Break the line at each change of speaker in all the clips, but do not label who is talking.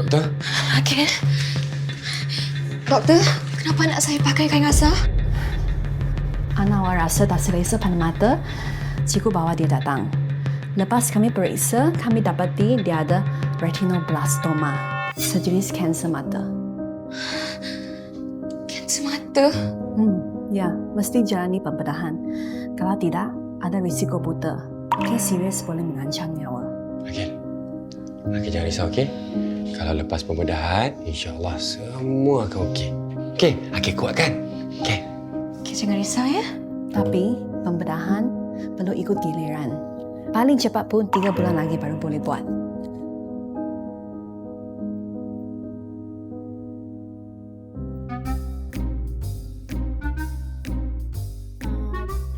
Doktor?
Akil. Doktor, kenapa nak saya pakai kain asar?
Ana awak rasa tak selesa pada mata, cikgu bawa dia datang. Lepas kami periksa, kami dapati dia ada retinoblastoma, sejenis kanser mata.
Kanser mata?
Ya, mesti jalani pembedahan. Kalau tidak, ada risiko buta. Kes serius boleh mengancam nyawa.
Akil, jangan risau, okey? Kalau lepas pembedahan, insya-Allah semua akan okey. Okey, Akil kuatkan. Okey.
Akil jangan risau ya.
Tapi, pembedahan perlu ikut giliran. Paling cepat pun 3 bulan lagi baru boleh buat.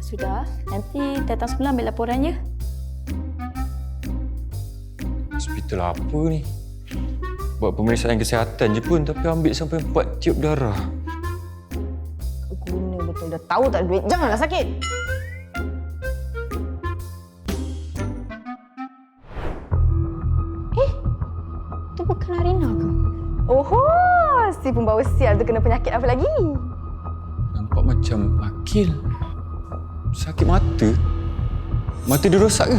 Sudah, nanti datang semula ambil laporannya.
Hospital apa ni? Buat pemeriksaan kesihatan je pun tapi ambil sampai 4 tiup darah.
Guna betul, dah tahu tak ada duit. Janganlah sakit. Tu bukan Arina ke? Oho, si pembawa sial tu kena penyakit apa lagi?
Nampak macam Akil. Sakit mata? Mata dia rosak ke?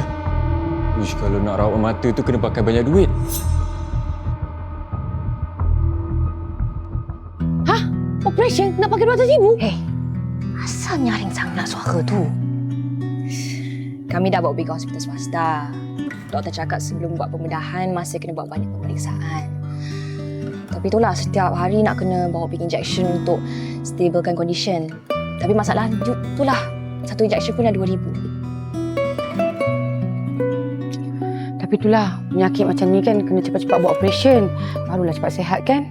Uish, kalau nak rawat mata tu kena pakai banyak duit.
Operation nak pakai 200,000? Hei, asal nyaring sangat suara tu? Kami dah bawa pergi ke hospital swasta. Doktor cakap sebelum buat pembedahan masih kena buat banyak pemeriksaan. Tapi itulah setiap hari nak kena bawa pergi injection untuk stabilkan condition. Tapi masalah itulah satu injection pun dah 2,000. Tapi itulah penyakit macam ni kan kena cepat-cepat buat operation barulah cepat sihat kan?